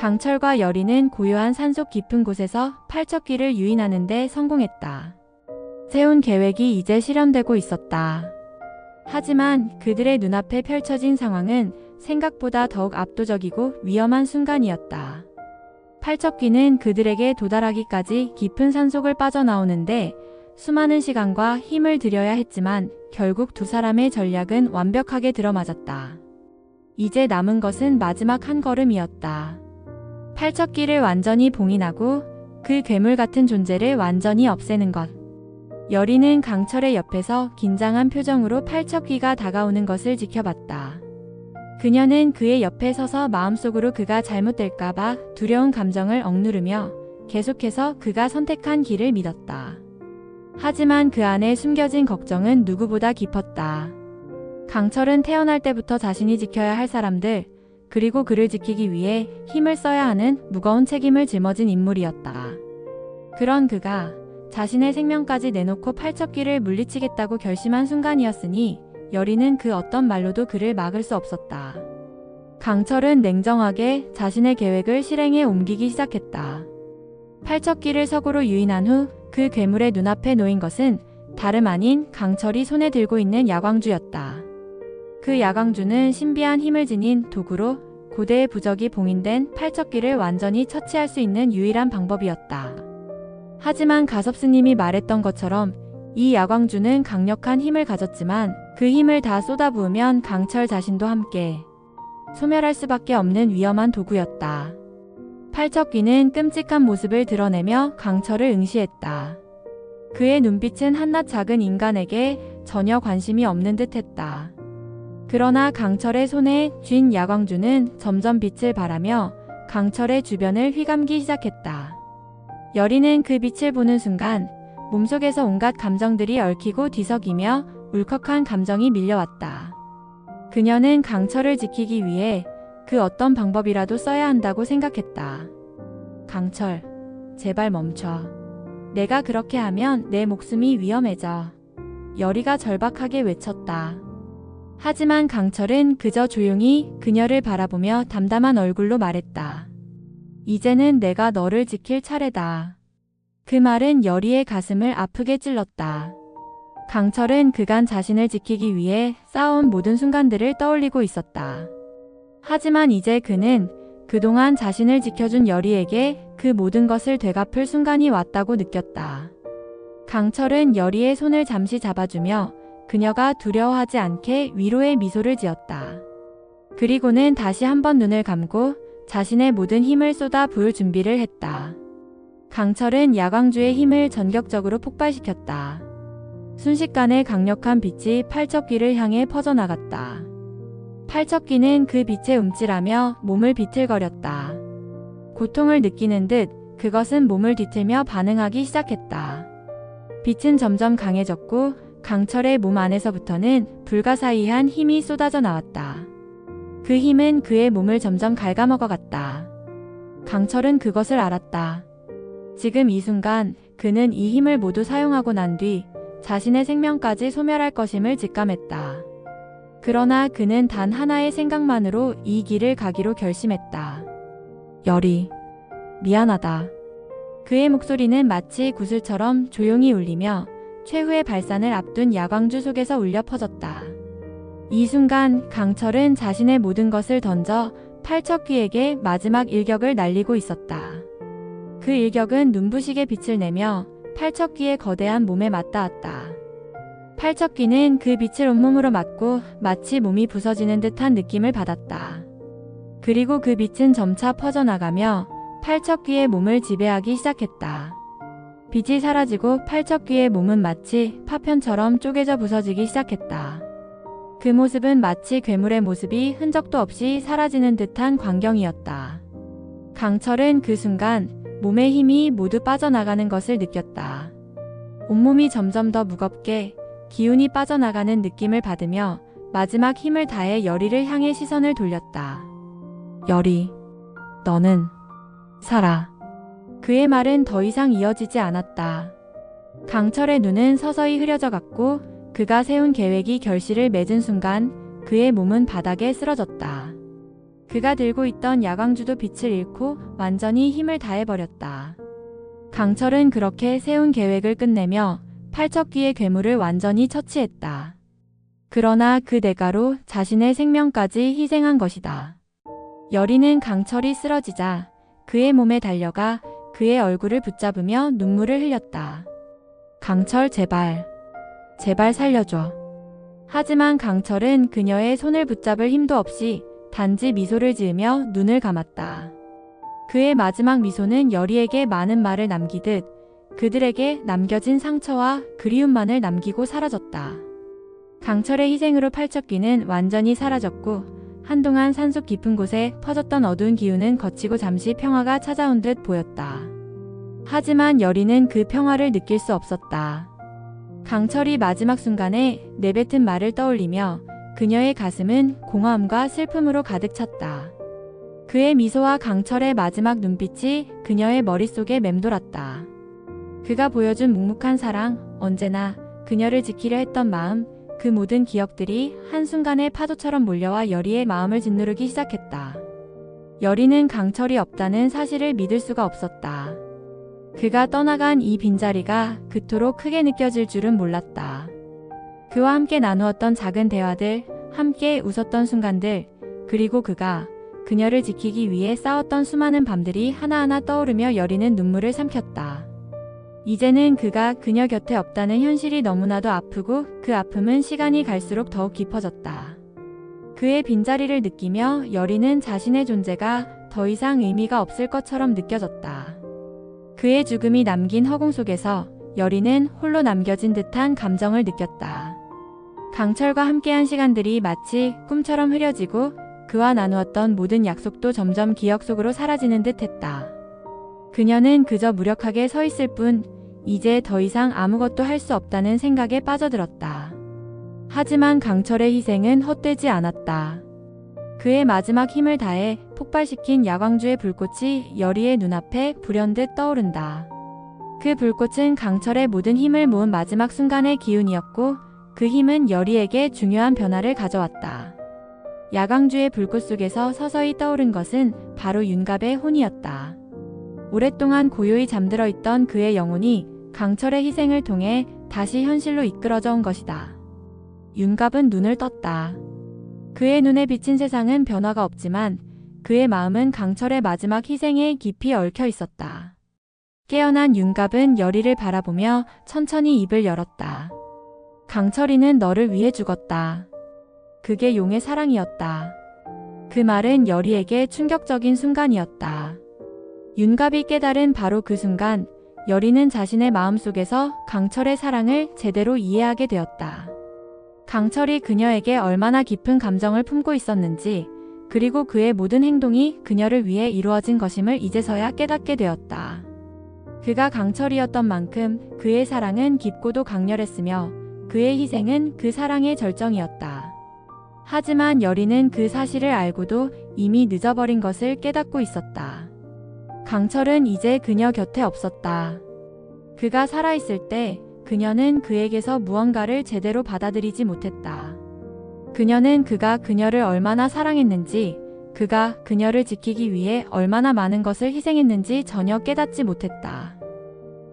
강철과 열이는 고요한 산속 깊은 곳에서 팔척귀를 유인하는 데 성공했다. 세운 계획이 이제 실현되고 있었다. 하지만 그들의 눈앞에 펼쳐진 상황은 생각보다 더욱 압도적이고 위험한 순간이었다. 팔척귀는 그들에게 도달하기까지 깊은 산속을 빠져나오는데 수많은 시간과 힘을 들여야 했지만 결국 두 사람의 전략은 완벽하게 들어맞았다. 이제 남은 것은 마지막 한 걸음이었다. 팔척귀를 완전히 봉인하고 그 괴물 같은 존재를 완전히 없애는 것. 열이는 강철의 옆에서 긴장한 표정으로 팔척귀가 다가오는 것을 지켜봤다. 그녀는 그의 옆에 서서 마음속으로 그가 잘못될까봐 두려운 감정을 억누르며 계속해서 그가 선택한 길을 믿었다. 하지만 그 안에 숨겨진 걱정은 누구보다 깊었다. 강철은 태어날 때부터 자신이 지켜야 할 사람들, 그리고 그를 지키기 위해 힘을 써야 하는 무거운 책임을 짊어진 인물이었다. 그런 그가 자신의 생명까지 내놓고 팔척귀를 물리치겠다고 결심한 순간이었으니 열이는 그 어떤 말로도 그를 막을 수 없었다. 강철은 냉정하게 자신의 계획을 실행에 옮기기 시작했다. 팔척귀를 석으로 유인한 후 그 괴물의 눈앞에 놓인 것은 다름 아닌 강철이 손에 들고 있는 야광주였다. 그 야광주는 신비한 힘을 지닌 도구로 고대의 부적이 봉인된 팔척귀를 완전히 처치할 수 있는 유일한 방법이었다. 하지만 가섭스님이 말했던 것처럼 이 야광주는 강력한 힘을 가졌지만 그 힘을 다 쏟아부으면 강철 자신도 함께 소멸할 수밖에 없는 위험한 도구였다. 팔척귀는 끔찍한 모습을 드러내며 강철을 응시했다. 그의 눈빛은 한낱 작은 인간에게 전혀 관심이 없는 듯했다. 그러나 강철의 손에 쥔 야광주는 점점 빛을 발하며 강철의 주변을 휘감기 시작했다. 열이는 그 빛을 보는 순간 몸속에서 온갖 감정들이 얽히고 뒤섞이며 울컥한 감정이 밀려왔다. 그녀는 강철을 지키기 위해 그 어떤 방법이라도 써야 한다고 생각했다. 강철, 제발 멈춰. 내가 그렇게 하면 내 목숨이 위험해져. 열이가 절박하게 외쳤다. 하지만 강철은 그저 조용히 그녀를 바라보며 담담한 얼굴로 말했다. 이제는 내가 너를 지킬 차례다. 그 말은 열이의 가슴을 아프게 찔렀다. 강철은 그간 자신을 지키기 위해 싸운 모든 순간들을 떠올리고 있었다. 하지만 이제 그는 그동안 자신을 지켜준 열이에게 그 모든 것을 되갚을 순간이 왔다고 느꼈다. 강철은 열이의 손을 잠시 잡아주며 그녀가 두려워하지 않게 위로의 미소를 지었다. 그리고는 다시 한번 눈을 감고 자신의 모든 힘을 쏟아 부을 준비를 했다. 강철은 야광주의 힘을 전격적으로 폭발시켰다. 순식간에 강력한 빛이 팔척귀를 향해 퍼져나갔다. 팔척귀는 그 빛에 움찔하며 몸을 비틀거렸다. 고통을 느끼는 듯 그것은 몸을 뒤틀며 반응하기 시작했다. 빛은 점점 강해졌고 강철의 몸 안에서부터는 불가사의한 힘이 쏟아져 나왔다. 그 힘은 그의 몸을 점점 갉아먹어갔다. 강철은 그것을 알았다. 지금 이 순간 그는 이 힘을 모두 사용하고 난 뒤 자신의 생명까지 소멸할 것임을 직감했다. 그러나 그는 단 하나의 생각만으로 이 길을 가기로 결심했다. 열이, 미안하다. 그의 목소리는 마치 구슬처럼 조용히 울리며 최후의 발산을 앞둔 야광주 속에서 울려 퍼졌다. 이 순간 강철은 자신의 모든 것을 던져 팔척귀에게 마지막 일격을 날리고 있었다. 그 일격은 눈부시게 빛을 내며 팔척귀의 거대한 몸에 맞닿았다. 팔척귀는 그 빛을 온몸으로 맞고 마치 몸이 부서지는 듯한 느낌을 받았다. 그리고 그 빛은 점차 퍼져나가며 팔척귀의 몸을 지배하기 시작했다. 빛이 사라지고 팔척귀의 몸은 마치 파편처럼 쪼개져 부서지기 시작했다. 그 모습은 마치 괴물의 모습이 흔적도 없이 사라지는 듯한 광경이었다. 강철은 그 순간 몸의 힘이 모두 빠져나가는 것을 느꼈다. 온몸이 점점 더 무겁게 기운이 빠져나가는 느낌을 받으며 마지막 힘을 다해 열이를 향해 시선을 돌렸다. 열이, 너는 살아. 그의 말은 더 이상 이어지지 않았다. 강철의 눈은 서서히 흐려져 갔고 그가 세운 계획이 결실을 맺은 순간 그의 몸은 바닥에 쓰러졌다. 그가 들고 있던 야광주도 빛을 잃고 완전히 힘을 다해버렸다. 강철은 그렇게 세운 계획을 끝내며 팔척귀의 괴물을 완전히 처치했다. 그러나 그 대가로 자신의 생명까지 희생한 것이다. 여리는 강철이 쓰러지자 그의 몸에 달려가 그의 얼굴을 붙잡으며 눈물을 흘렸다. 강철 제발, 제발 살려줘. 하지만 강철은 그녀의 손을 붙잡을 힘도 없이 단지 미소를 지으며 눈을 감았다. 그의 마지막 미소는 여리에게 많은 말을 남기듯 그들에게 남겨진 상처와 그리움만을 남기고 사라졌다. 강철의 희생으로 팔척귀는 완전히 사라졌고 한동안 산속 깊은 곳에 퍼졌던 어두운 기운은 걷히고 잠시 평화가 찾아온 듯 보였다. 하지만 여리는 그 평화를 느낄 수 없었다. 강철이 마지막 순간에 내뱉은 말을 떠올리며 그녀의 가슴은 공허함과 슬픔으로 가득 찼다. 그의 미소와 강철의 마지막 눈빛이 그녀의 머릿속에 맴돌았다. 그가 보여준 묵묵한 사랑, 언제나 그녀를 지키려 했던 마음, 그 모든 기억들이 한순간에 파도처럼 몰려와 여리의 마음을 짓누르기 시작했다. 여리는 강철이 없다는 사실을 믿을 수가 없었다. 그가 떠나간 이 빈자리가 그토록 크게 느껴질 줄은 몰랐다. 그와 함께 나누었던 작은 대화들, 함께 웃었던 순간들, 그리고 그가 그녀를 지키기 위해 싸웠던 수많은 밤들이 하나하나 떠오르며 여리는 눈물을 삼켰다. 이제는 그가 그녀 곁에 없다는 현실이 너무나도 아프고 그 아픔은 시간이 갈수록 더욱 깊어졌다. 그의 빈자리를 느끼며 여리는 자신의 존재가 더 이상 의미가 없을 것처럼 느껴졌다. 그의 죽음이 남긴 허공 속에서 여리는 홀로 남겨진 듯한 감정을 느꼈다. 강철과 함께한 시간들이 마치 꿈처럼 흐려지고 그와 나누었던 모든 약속도 점점 기억 속으로 사라지는 듯 했다. 그녀는 그저 무력하게 서 있을 뿐 이제 더 이상 아무것도 할 수 없다는 생각에 빠져들었다. 하지만 강철의 희생은 헛되지 않았다. 그의 마지막 힘을 다해 폭발시킨 야광주의 불꽃이 여리의 눈앞에 불현듯 떠오른다. 그 불꽃은 강철의 모든 힘을 모은 마지막 순간의 기운이었고 그 힘은 여리에게 중요한 변화를 가져왔다. 야광주의 불꽃 속에서 서서히 떠오른 것은 바로 윤갑의 혼이었다. 오랫동안 고요히 잠들어 있던 그의 영혼이 강철의 희생을 통해 다시 현실로 이끌어져 온 것이다. 윤갑은 눈을 떴다. 그의 눈에 비친 세상은 변화가 없지만 그의 마음은 강철의 마지막 희생에 깊이 얽혀 있었다. 깨어난 윤갑은 여리를 바라보며 천천히 입을 열었다. 강철이는 너를 위해 죽었다. 그게 용의 사랑이었다. 그 말은 여리에게 충격적인 순간이었다. 윤갑이 깨달은 바로 그 순간 여리는 자신의 마음속에서 강철의 사랑을 제대로 이해하게 되었다. 강철이 그녀에게 얼마나 깊은 감정을 품고 있었는지 그리고 그의 모든 행동이 그녀를 위해 이루어진 것임을 이제서야 깨닫게 되었다. 그가 강철이었던 만큼 그의 사랑은 깊고도 강렬했으며 그의 희생은 그 사랑의 절정이었다. 하지만 여리는 그 사실을 알고도 이미 늦어버린 것을 깨닫고 있었다. 강철은 이제 그녀 곁에 없었다. 그가 살아있을 때 그녀는 그에게서 무언가를 제대로 받아들이지 못했다. 그녀는 그가 그녀를 얼마나 사랑했는지, 그가 그녀를 지키기 위해 얼마나 많은 것을 희생했는지 전혀 깨닫지 못했다.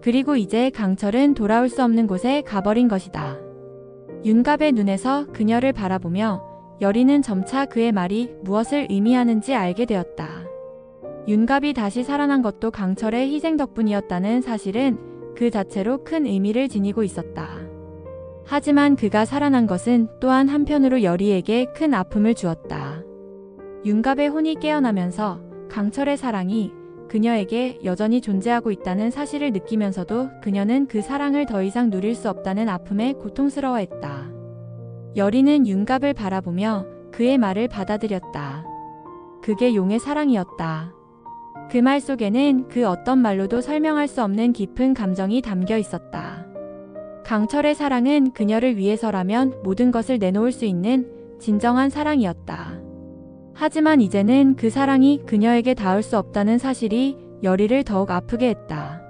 그리고 이제 강철은 돌아올 수 없는 곳에 가버린 것이다. 윤갑의 눈에서 그녀를 바라보며 여리는 점차 그의 말이 무엇을 의미하는지 알게 되었다. 윤갑이 다시 살아난 것도 강철의 희생 덕분이었다는 사실은 그 자체로 큰 의미를 지니고 있었다. 하지만 그가 살아난 것은 또한 한편으로 여리에게 큰 아픔을 주었다. 윤갑의 혼이 깨어나면서 강철의 사랑이 그녀에게 여전히 존재하고 있다는 사실을 느끼면서도 그녀는 그 사랑을 더 이상 누릴 수 없다는 아픔에 고통스러워했다. 여리는 윤갑을 바라보며 그의 말을 받아들였다. 그게 용의 사랑이었다. 그 말 속에는 그 어떤 말로도 설명할 수 없는 깊은 감정이 담겨 있었다. 강철의 사랑은 그녀를 위해서라면 모든 것을 내놓을 수 있는 진정한 사랑이었다. 하지만 이제는 그 사랑이 그녀에게 닿을 수 없다는 사실이 여리를 더욱 아프게 했다.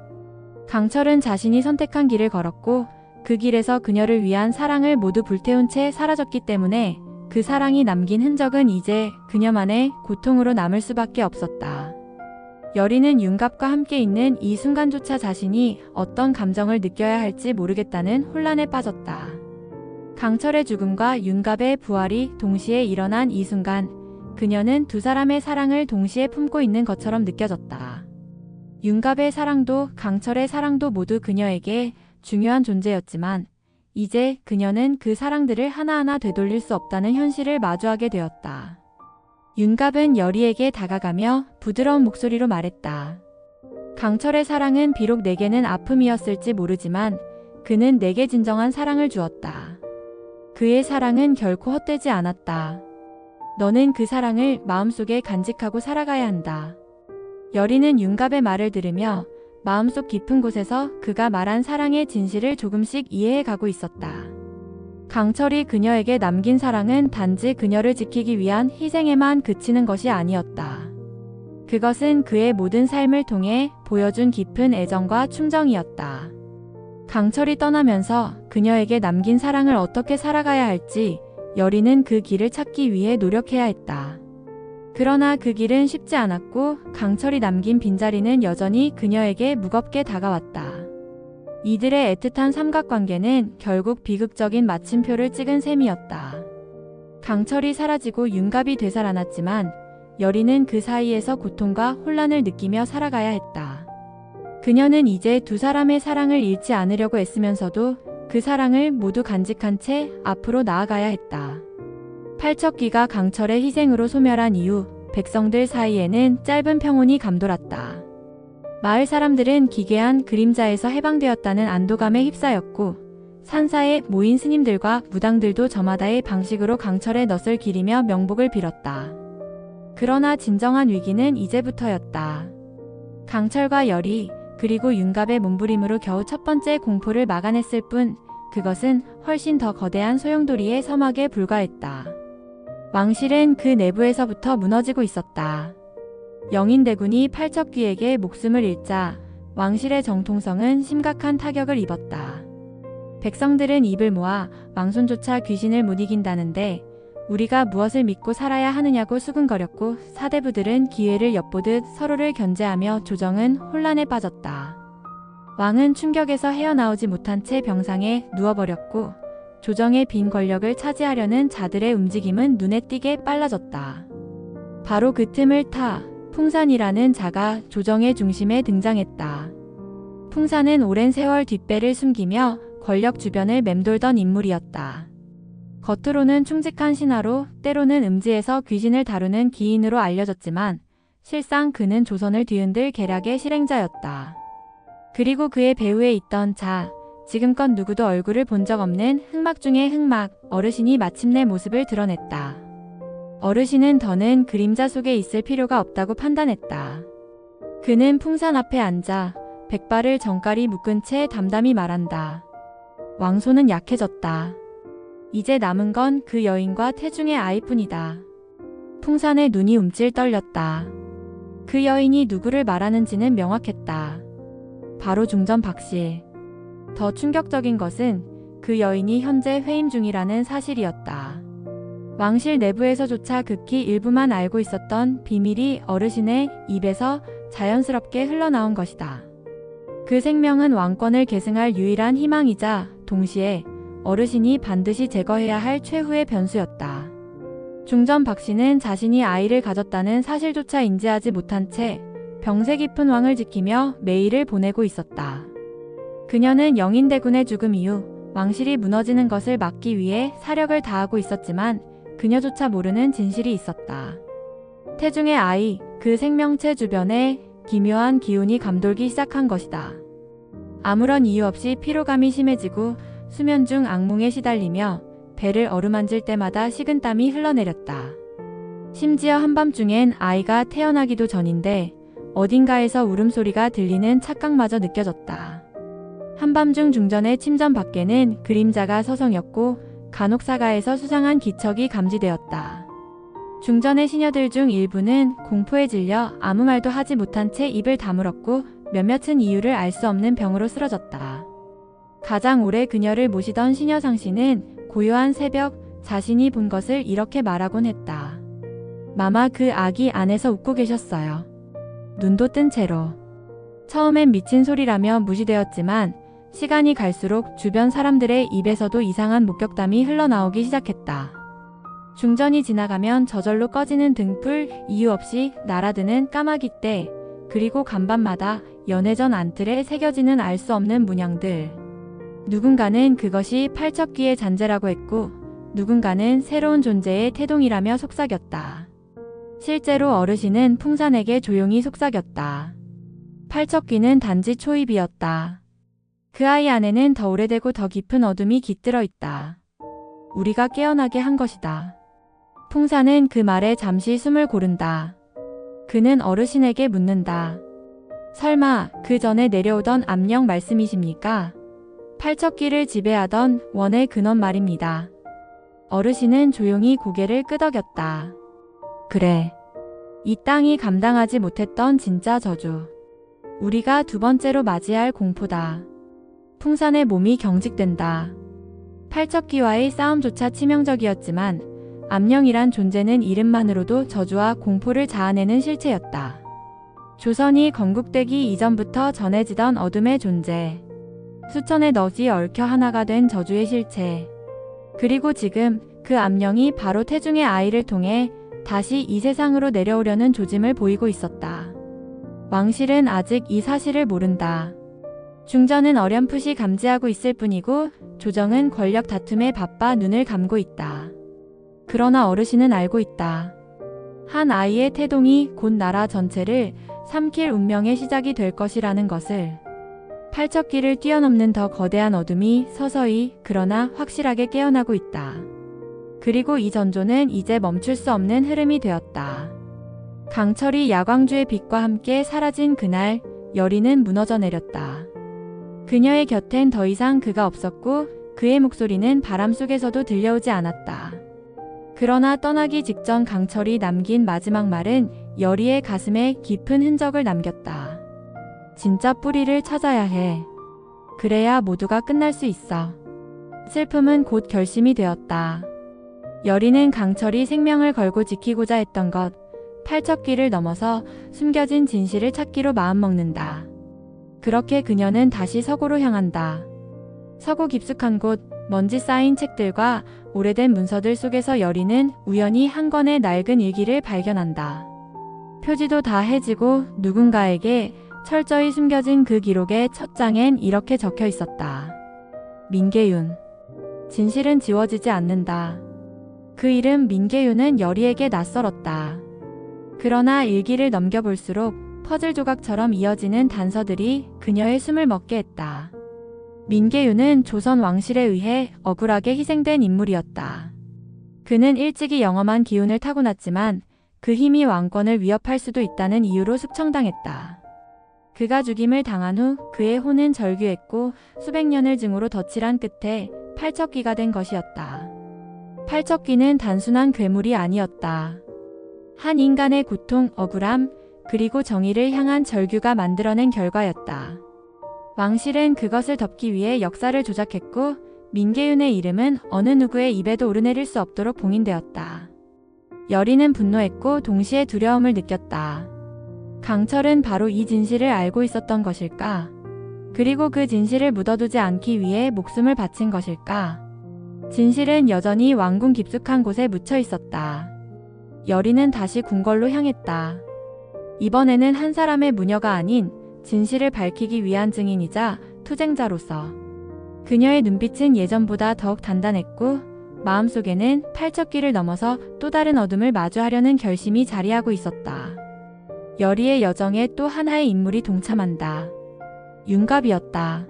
강철은 자신이 선택한 길을 걸었고 그 길에서 그녀를 위한 사랑을 모두 불태운 채 사라졌기 때문에 그 사랑이 남긴 흔적은 이제 그녀만의 고통으로 남을 수밖에 없었다. 여리는 윤갑과 함께 있는 이 순간조차 자신이 어떤 감정을 느껴야 할지 모르겠다는 혼란에 빠졌다. 강철의 죽음과 윤갑의 부활이 동시에 일어난 이 순간, 그녀는 두 사람의 사랑을 동시에 품고 있는 것처럼 느껴졌다. 윤갑의 사랑도 강철의 사랑도 모두 그녀에게 중요한 존재였지만, 이제 그녀는 그 사랑들을 하나하나 되돌릴 수 없다는 현실을 마주하게 되었다. 윤갑은 여리에게 다가가며 부드러운 목소리로 말했다. 강철의 사랑은 비록 내게는 아픔이었을지 모르지만 그는 내게 진정한 사랑을 주었다. 그의 사랑은 결코 헛되지 않았다. 너는 그 사랑을 마음속에 간직하고 살아가야 한다. 여리는 윤갑의 말을 들으며 마음속 깊은 곳에서 그가 말한 사랑의 진실을 조금씩 이해해가고 있었다. 강철이 그녀에게 남긴 사랑은 단지 그녀를 지키기 위한 희생에만 그치는 것이 아니었다. 그것은 그의 모든 삶을 통해 보여준 깊은 애정과 충정이었다. 강철이 떠나면서 그녀에게 남긴 사랑을 어떻게 살아가야 할지 여리는 그 길을 찾기 위해 노력해야 했다. 그러나 그 길은 쉽지 않았고 강철이 남긴 빈자리는 여전히 그녀에게 무겁게 다가왔다. 이들의 애틋한 삼각관계는 결국 비극적인 마침표를 찍은 셈이었다. 강철이 사라지고 윤갑이 되살아났지만 여리는 그 사이에서 고통과 혼란을 느끼며 살아가야 했다. 그녀는 이제 두 사람의 사랑을 잃지 않으려고 애쓰면서도 그 사랑을 모두 간직한 채 앞으로 나아가야 했다. 팔척귀가 강철의 희생으로 소멸한 이후 백성들 사이에는 짧은 평온이 감돌았다. 마을 사람들은 기괴한 그림자에서 해방되었다는 안도감에 휩싸였고 산사에 모인 스님들과 무당들도 저마다의 방식으로 강철의 넛을 기리며 명복을 빌었다. 그러나 진정한 위기는 이제부터였다. 강철과 여리 그리고 윤갑의 몸부림으로 겨우 첫 번째 공포를 막아냈을 뿐 그것은 훨씬 더 거대한 소용돌이의 서막에 불과했다. 왕실은 그 내부에서부터 무너지고 있었다. 영인대군이 팔척귀에게 목숨을 잃자 왕실의 정통성은 심각한 타격을 입었다. 백성들은 입을 모아 왕손조차 귀신을 못 이긴다는데 우리가 무엇을 믿고 살아야 하느냐고 수군거렸고 사대부들은 기회를 엿보듯 서로를 견제하며 조정은 혼란에 빠졌다. 왕은 충격에서 헤어나오지 못한 채 병상에 누워버렸고 조정의 빈 권력을 차지하려는 자들의 움직임은 눈에 띄게 빨라졌다. 바로 그 틈을 타 풍산이라는 자가 조정의 중심에 등장했다. 풍산은 오랜 세월 뒷배를 숨기며 권력 주변을 맴돌던 인물이었다. 겉으로는 충직한 신하로 때로는 음지에서 귀신을 다루는 기인으로 알려졌지만 실상 그는 조선을 뒤흔들 계략의 실행자였다. 그리고 그의 배후에 있던 자, 지금껏 누구도 얼굴을 본 적 없는 흑막 중의 흑막, 어르신이 마침내 모습을 드러냈다. 어르신은 더는 그림자 속에 있을 필요가 없다고 판단했다. 그는 풍산 앞에 앉아 백발을 정갈이 묶은 채 담담히 말한다. 왕손은 약해졌다. 이제 남은 건 그 여인과 태중의 아이뿐이다. 풍산의 눈이 움찔 떨렸다. 그 여인이 누구를 말하는지는 명확했다. 바로 중전 박씨. 더 충격적인 것은 그 여인이 현재 회임 중이라는 사실이었다. 왕실 내부에서조차 극히 일부만 알고 있었던 비밀이 어르신의 입에서 자연스럽게 흘러나온 것이다. 그 생명은 왕권을 계승할 유일한 희망이자 동시에 어르신이 반드시 제거해야 할 최후의 변수였다. 중전 박씨는 자신이 아이를 가졌다는 사실조차 인지하지 못한 채 병세 깊은 왕을 지키며 매일을 보내고 있었다. 그녀는 영인대군의 죽음 이후 왕실이 무너지는 것을 막기 위해 사력을 다하고 있었지만 그녀조차 모르는 진실이 있었다. 태중의 아이, 그 생명체 주변에 기묘한 기운이 감돌기 시작한 것이다. 아무런 이유 없이 피로감이 심해지고 수면 중 악몽에 시달리며 배를 어루만질 때마다 식은땀이 흘러내렸다. 심지어 한밤중엔 아이가 태어나기도 전인데 어딘가에서 울음소리가 들리는 착각마저 느껴졌다. 한밤중 중전의 침전 밖에는 그림자가 서성였고 간혹사가에서 수상한 기척이 감지되었다. 중전의 시녀들 중 일부는 공포에 질려 아무 말도 하지 못한 채 입을 다물었고 몇몇은 이유를 알 수 없는 병으로 쓰러졌다. 가장 오래 그녀를 모시던 시녀 상씨는 고요한 새벽 자신이 본 것을 이렇게 말하곤 했다. 마마 그 아기 안에서 웃고 계셨어요. 눈도 뜬 채로. 처음엔 미친 소리라며 무시되었지만 시간이 갈수록 주변 사람들의 입에서도 이상한 목격담이 흘러나오기 시작했다. 중전이 지나가면 저절로 꺼지는 등불, 이유 없이 날아드는 까마귀 떼, 그리고 간밤마다 연회전 안틀에 새겨지는 알 수 없는 문양들. 누군가는 그것이 팔척귀의 잔재라고 했고 누군가는 새로운 존재의 태동이라며 속삭였다. 실제로 어르신은 풍산에게 조용히 속삭였다. 팔척귀는 단지 초입이었다. 그 아이 안에는 더 오래되고 더 깊은 어둠이 깃들어 있다. 우리가 깨어나게 한 것이다. 풍산은 그 말에 잠시 숨을 고른다. 그는 어르신에게 묻는다. 설마 그 전에 내려오던 암령 말씀이십니까? 팔척귀를 지배하던 원의 근원 말입니다. 어르신은 조용히 고개를 끄덕였다. 그래. 이 땅이 감당하지 못했던 진짜 저주. 우리가 두 번째로 맞이할 공포다. 풍산의 몸이 경직된다. 팔척귀와의 싸움조차 치명적이었지만 암령이란 존재는 이름만으로도 저주와 공포를 자아내는 실체였다. 조선이 건국되기 이전부터 전해지던 어둠의 존재. 수천의 넋이 얽혀 하나가 된 저주의 실체. 그리고 지금 그 암령이 바로 태중의 아이를 통해 다시 이 세상으로 내려오려는 조짐을 보이고 있었다. 왕실은 아직 이 사실을 모른다. 중전은 어렴풋이 감지하고 있을 뿐이고 조정은 권력 다툼에 바빠 눈을 감고 있다. 그러나 어르신은 알고 있다. 한 아이의 태동이 곧 나라 전체를 삼킬 운명의 시작이 될 것이라는 것을. 팔척귀를 뛰어넘는 더 거대한 어둠이 서서히 그러나 확실하게 깨어나고 있다. 그리고 이 전조는 이제 멈출 수 없는 흐름이 되었다. 강철이 야광주의 빛과 함께 사라진 그날 여리는 무너져 내렸다. 그녀의 곁엔 더 이상 그가 없었고 그의 목소리는 바람 속에서도 들려오지 않았다. 그러나 떠나기 직전 강철이 남긴 마지막 말은 여리의 가슴에 깊은 흔적을 남겼다. 진짜 뿌리를 찾아야 해. 그래야 모두가 끝날 수 있어. 슬픔은 곧 결심이 되었다. 여리는 강철이 생명을 걸고 지키고자 했던 것, 팔척귀를 넘어서 숨겨진 진실을 찾기로 마음먹는다. 그렇게 그녀는 다시 서고로 향한다. 서고 깊숙한 곳, 먼지 쌓인 책들과 오래된 문서들 속에서 여리는 우연히 한 권의 낡은 일기를 발견한다. 표지도 다 해지고 누군가에게 철저히 숨겨진 그 기록의 첫 장엔 이렇게 적혀 있었다. 민계윤. 진실은 지워지지 않는다. 그 이름 민계윤은 여리에게 낯설었다. 그러나 일기를 넘겨볼수록 퍼즐 조각처럼 이어지는 단서들이 그녀의 숨을 먹게 했다. 민계윤은 조선 왕실에 의해 억울하게 희생된 인물이었다. 그는 일찍이 영험한 기운을 타고났지만 그 힘이 왕권을 위협할 수도 있다는 이유로 숙청당했다. 그가 죽임을 당한 후 그의 혼은 절규했고 수백 년을 증오로 덧칠한 끝에 팔척귀가 된 것이었다. 팔척귀는 단순한 괴물이 아니었다. 한 인간의 고통, 억울함, 그리고 정의를 향한 절규가 만들어낸 결과였다. 왕실은 그것을 덮기 위해 역사를 조작했고 민계윤의 이름은 어느 누구의 입에도 오르내릴 수 없도록 봉인되었다. 여리는 분노했고 동시에 두려움을 느꼈다. 강철은 바로 이 진실을 알고 있었던 것일까? 그리고 그 진실을 묻어두지 않기 위해 목숨을 바친 것일까? 진실은 여전히 왕궁 깊숙한 곳에 묻혀 있었다. 여리는 다시 궁궐로 향했다. 이번에는 한 사람의 무녀가 아닌 진실을 밝히기 위한 증인이자 투쟁자로서. 그녀의 눈빛은 예전보다 더욱 단단했고 마음속에는 팔척귀를 넘어서 또 다른 어둠을 마주하려는 결심이 자리하고 있었다. 여리의 여정에 또 하나의 인물이 동참한다. 윤갑이었다.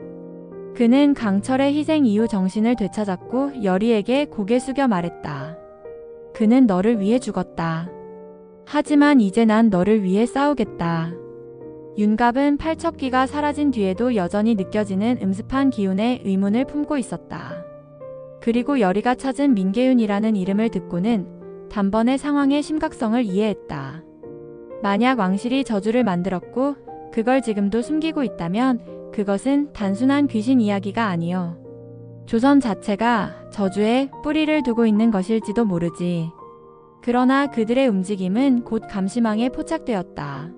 그는 강철의 희생 이후 정신을 되찾았고 여리에게 고개 숙여 말했다. 그는 너를 위해 죽었다. 하지만 이제 난 너를 위해 싸우겠다. 윤갑은 팔척귀가 사라진 뒤에도 여전히 느껴지는 음습한 기운의 의문을 품고 있었다. 그리고 여리가 찾은 민계윤이라는 이름을 듣고는 단번에 상황의 심각성을 이해했다. 만약 왕실이 저주를 만들었고 그걸 지금도 숨기고 있다면 그것은 단순한 귀신 이야기가 아니요. 조선 자체가 저주에 뿌리를 두고 있는 것일지도 모르지. 그러나 그들의 움직임은 곧 감시망에 포착되었다.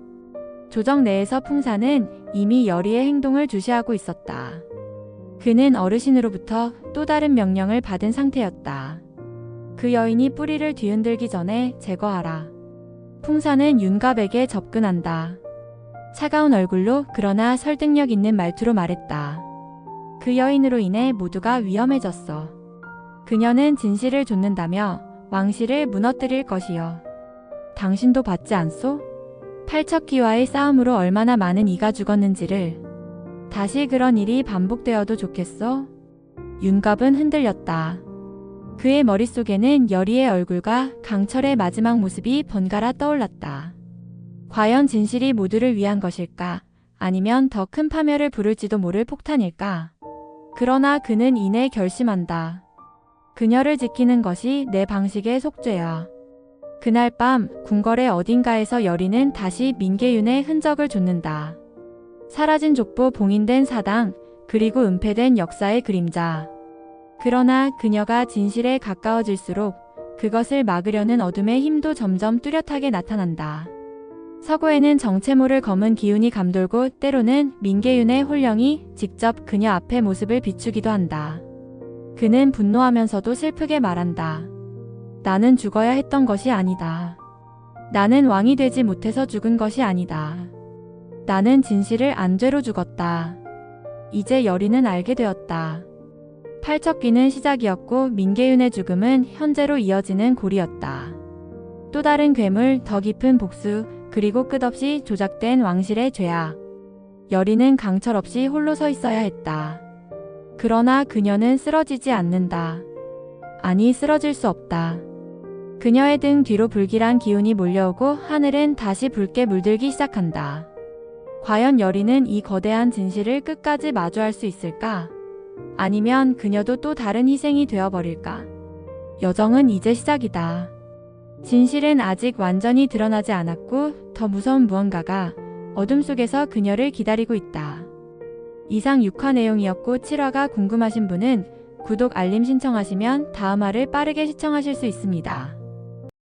조정 내에서 풍사는 이미 여리의 행동을 주시하고 있었다. 그는 어르신으로부터 또 다른 명령을 받은 상태였다. 그 여인이 뿌리를 뒤흔들기 전에 제거하라. 풍사는 윤갑에게 접근한다. 차가운 얼굴로 그러나 설득력 있는 말투로 말했다. 그 여인으로 인해 모두가 위험해졌어. 그녀는 진실을 좇는다며 왕실을 무너뜨릴 것이여. 당신도 받지 않소? 팔척기와의 싸움으로 얼마나 많은 이가 죽었는지를. 다시 그런 일이 반복되어도 좋겠어? 윤갑은 흔들렸다. 그의 머릿속에는 여리의 얼굴과 강철의 마지막 모습이 번갈아 떠올랐다. 과연 진실이 모두를 위한 것일까? 아니면 더 큰 파멸을 부를지도 모를 폭탄일까? 그러나 그는 이내 결심한다. 그녀를 지키는 것이 내 방식의 속죄야. 그날 밤 궁궐의 어딘가에서 여리는 다시 민계윤의 흔적을 좇는다. 사라진 족보, 봉인된 사당, 그리고 은폐된 역사의 그림자. 그러나 그녀가 진실에 가까워질수록 그것을 막으려는 어둠의 힘도 점점 뚜렷하게 나타난다. 서고에는 정체모를 검은 기운이 감돌고 때로는 민계윤의 홀령이 직접 그녀 앞의 모습을 비추기도 한다. 그는 분노하면서도 슬프게 말한다. 나는 죽어야 했던 것이 아니다. 나는 왕이 되지 못해서 죽은 것이 아니다. 나는 진실을 안죄로 죽었다. 이제 여리는 알게 되었다. 팔척기는 시작이었고 민계윤의 죽음은 현재로 이어지는 고리였다. 또 다른 괴물, 더 깊은 복수, 그리고 끝없이 조작된 왕실의 죄악. 여리는 강철 없이 홀로 서 있어야 했다. 그러나 그녀는 쓰러지지 않는다. 아니, 쓰러질 수 없다. 그녀의 등 뒤로 불길한 기운이 몰려오고 하늘은 다시 붉게 물들기 시작한다. 과연 여리는 이 거대한 진실을 끝까지 마주할 수 있을까? 아니면 그녀도 또 다른 희생이 되어버릴까? 여정은 이제 시작이다. 진실은 아직 완전히 드러나지 않았고 더 무서운 무언가가 어둠 속에서 그녀를 기다리고 있다. 이상 6화 내용이었고 7화가 궁금하신 분은 구독, 알림 신청하시면 다음 화를 빠르게 시청하실 수 있습니다.